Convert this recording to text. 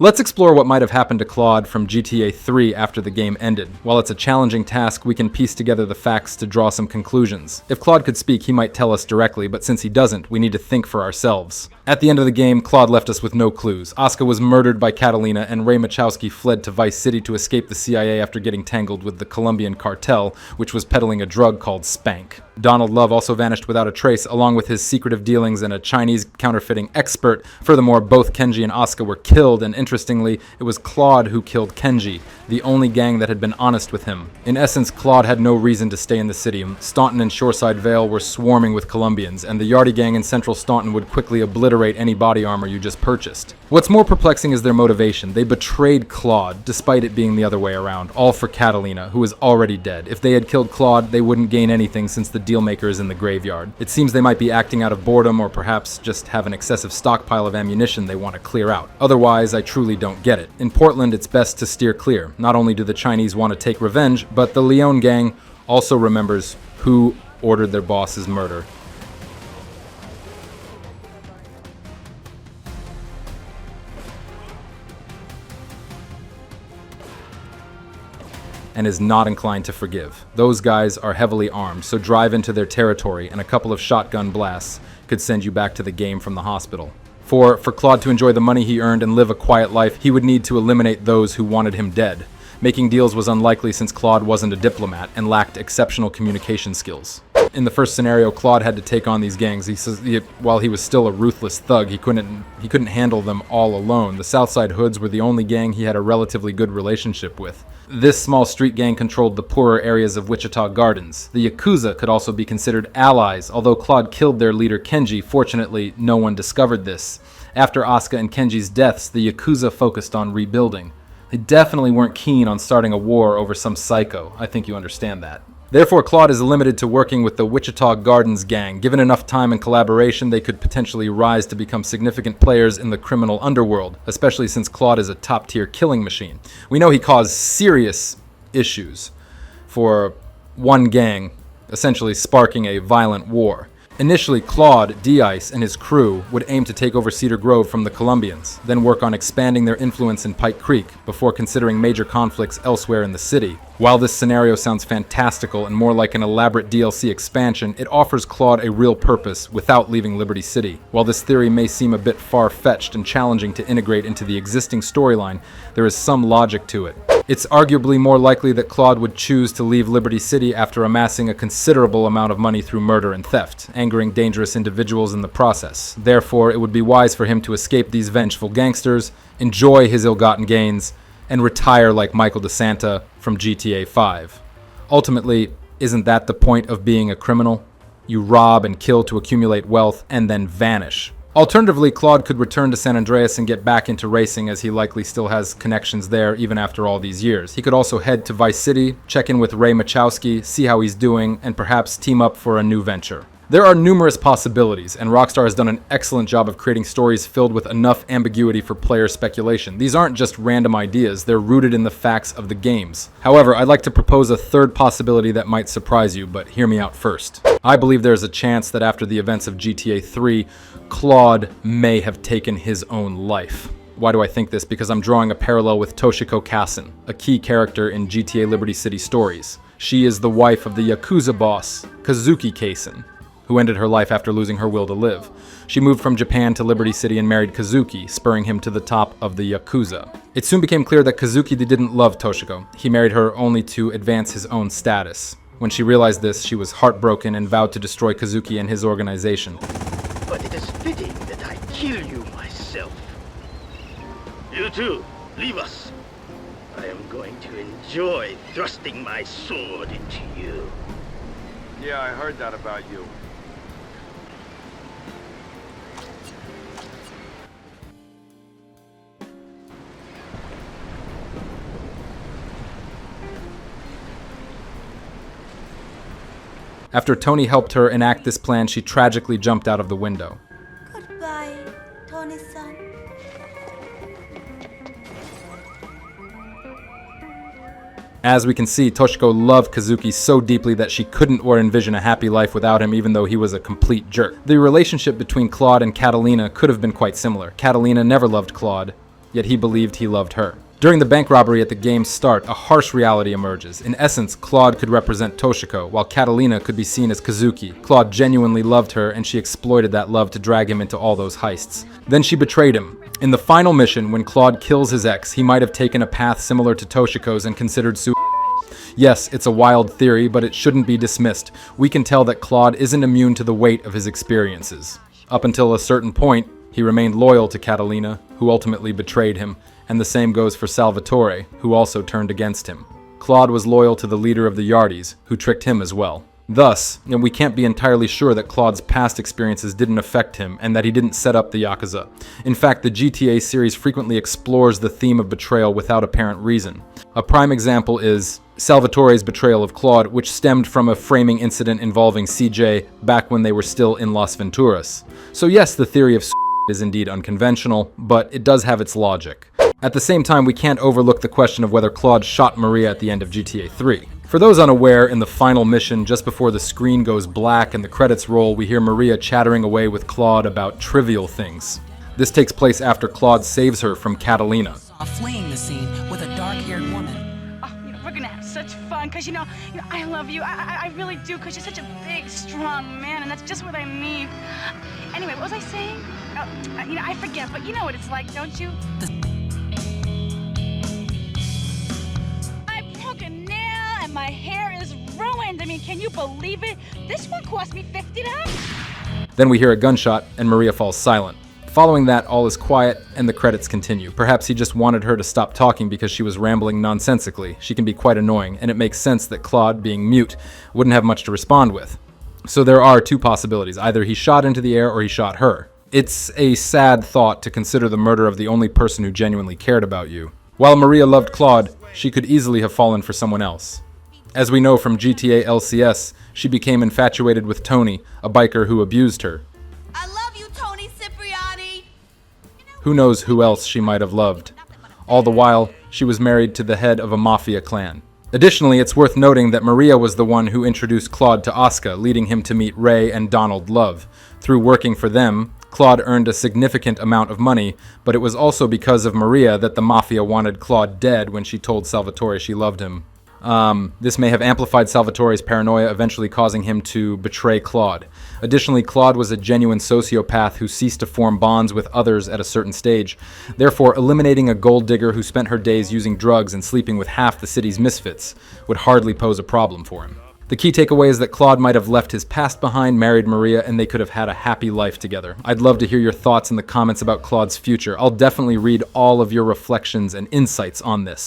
Let's explore what might have happened to Claude from GTA 3 after the game ended. While it's a challenging task, we can piece together the facts to draw some conclusions. If Claude could speak, he might tell us directly, but since he doesn't, we need to think for ourselves. At the end of the game, Claude left us with no clues. Oscar was murdered by Catalina, and Ray Machowski fled to Vice City to escape the CIA after getting tangled with the Colombian cartel, which was peddling a drug called Spank. Donald Love also vanished without a trace, along with his secretive dealings and a Chinese counterfeiting expert. Furthermore, both Kenji and Oscar were killed, and interestingly, it was Claude who killed Kenji, the only gang that had been honest with him. In essence, Claude had no reason to stay in the city. Staunton and Shoreside Vale were swarming with Colombians, and the Yardie gang in central Staunton would quickly obliterate any body armor you just purchased. What's more perplexing is their motivation. They betrayed Claude, despite it being the other way around, all for Catalina, who was already dead. If they had killed Claude, they wouldn't gain anything since the dealmaker is in the graveyard. It seems they might be acting out of boredom, or perhaps just have an excessive stockpile of ammunition they want to clear out. Otherwise, I truly don't get it. In Portland, it's best to steer clear. Not only do the Chinese want to take revenge, but the Leone gang also remembers who ordered their boss's murder. And is not inclined to forgive. Those guys are heavily armed, so drive into their territory and a couple of shotgun blasts could send you back to the game from the hospital. For Claude to enjoy the money he earned and live a quiet life, he would need to eliminate those who wanted him dead. Making deals was unlikely since Claude wasn't a diplomat and lacked exceptional communication skills. In the first scenario, Claude had to take on these gangs. He says while he was still a ruthless thug, he couldn't handle them all alone. The Southside Hoods were the only gang he had a relatively good relationship with. This small street gang controlled the poorer areas of Wichita Gardens. The Yakuza could also be considered allies. Although Claude killed their leader Kenji, fortunately, no one discovered this. After Asuka and Kenji's deaths, the Yakuza focused on rebuilding. They definitely weren't keen on starting a war over some psycho. I think you understand that. Therefore, Claude is limited to working with the Wichita Gardens gang. Given enough time and collaboration, they could potentially rise to become significant players in the criminal underworld, especially since Claude is a top-tier killing machine. We know he caused serious issues for one gang, essentially sparking a violent war. Initially, Claude, D-Ice, and his crew would aim to take over Cedar Grove from the Colombians, then work on expanding their influence in Pike Creek before considering major conflicts elsewhere in the city. While this scenario sounds fantastical and more like an elaborate DLC expansion, it offers Claude a real purpose without leaving Liberty City. While this theory may seem a bit far-fetched and challenging to integrate into the existing storyline, there is some logic to it. It's arguably more likely that Claude would choose to leave Liberty City after amassing a considerable amount of money through murder and theft, angering dangerous individuals in the process. Therefore, it would be wise for him to escape these vengeful gangsters, enjoy his ill-gotten gains, and retire like Michael DeSanta from GTA 5. Ultimately, isn't that the point of being a criminal? You rob and kill to accumulate wealth and then vanish. Alternatively, Claude could return to San Andreas and get back into racing, as he likely still has connections there even after all these years. He could also head to Vice City, check in with Ray Machowski, see how he's doing, and perhaps team up for a new venture. There are numerous possibilities, and Rockstar has done an excellent job of creating stories filled with enough ambiguity for player speculation. These aren't just random ideas, they're rooted in the facts of the games. However, I'd like to propose a third possibility that might surprise you, but hear me out first. I believe there's a chance that after the events of GTA 3, Claude may have taken his own life. Why do I think this? Because I'm drawing a parallel with Toshiko Kassen, a key character in GTA Liberty City stories. She is the wife of the Yakuza boss, Kazuki Kassen, who ended her life after losing her will to live. She moved from Japan to Liberty City and married Kazuki, spurring him to the top of the Yakuza. It soon became clear that Kazuki didn't love Toshiko. He married her only to advance his own status. When she realized this, she was heartbroken and vowed to destroy Kazuki and his organization. But it is fitting that I kill you myself. You too, leave us. I am going to enjoy thrusting my sword into you. Yeah, I heard that about you. After Tony helped her enact this plan, she tragically jumped out of the window. Goodbye, Tony-san. As we can see, Toshiko loved Kazuki so deeply that she couldn't or envision a happy life without him, even though he was a complete jerk. The relationship between Claude and Catalina could have been quite similar. Catalina never loved Claude, yet he believed he loved her. During the bank robbery at the game's start, a harsh reality emerges. In essence, Claude could represent Toshiko, while Catalina could be seen as Kazuki. Claude genuinely loved her, and she exploited that love to drag him into all those heists. Then she betrayed him. In the final mission, when Claude kills his ex, he might have taken a path similar to Toshiko's and considered suicide. Yes, it's a wild theory, but it shouldn't be dismissed. We can tell that Claude isn't immune to the weight of his experiences. Up until a certain point, he remained loyal to Catalina, who ultimately betrayed him, and the same goes for Salvatore, who also turned against him. Claude was loyal to the leader of the Yardies, who tricked him as well. Thus, we can't be entirely sure that Claude's past experiences didn't affect him and that he didn't set up the Yakuza. In fact, the GTA series frequently explores the theme of betrayal without apparent reason. A prime example is Salvatore's betrayal of Claude, which stemmed from a framing incident involving CJ back when they were still in Las Venturas. So yes, the theory of is indeed unconventional, but it does have its logic. At the same time, we can't overlook the question of whether Claude shot Maria at the end of GTA 3. For those unaware, in the final mission, just before the screen goes black and the credits roll, we hear Maria chattering away with Claude about trivial things. This takes place after Claude saves her from Catalina. Fleeing the scene with a dark-haired woman. We're gonna have such fun, because you know, I love you. I really do, because you're such a big, strong man, and that's just what I need. Anyway, what was I saying? I forget, but you know what it's like, don't you? I broke a nail, and my hair is ruined. I mean, can you believe it? This one cost me $50. Then we hear a gunshot, and Maria falls silent. Following that, all is quiet, and the credits continue. Perhaps he just wanted her to stop talking because she was rambling nonsensically. She can be quite annoying, and it makes sense that Claude, being mute, wouldn't have much to respond with. So there are two possibilities. Either he shot into the air or he shot her. It's a sad thought to consider the murder of the only person who genuinely cared about you. While Maria loved Claude, she could easily have fallen for someone else. As we know from GTA LCS, she became infatuated with Tony, a biker who abused her. I love you, Tony Cipriani. Who knows who else she might have loved. All the while, she was married to the head of a mafia clan. Additionally, it's worth noting that Maria was the one who introduced Claude to Asuka, leading him to meet Ray and Donald Love. Through working for them, Claude earned a significant amount of money, but it was also because of Maria that the mafia wanted Claude dead when she told Salvatore she loved him. This may have amplified Salvatore's paranoia, eventually causing him to betray Claude. Additionally, Claude was a genuine sociopath who ceased to form bonds with others at a certain stage. Therefore, eliminating a gold digger who spent her days using drugs and sleeping with half the city's misfits would hardly pose a problem for him. The key takeaway is that Claude might have left his past behind, married Maria, and they could have had a happy life together. I'd love to hear your thoughts in the comments about Claude's future. I'll definitely read all of your reflections and insights on this.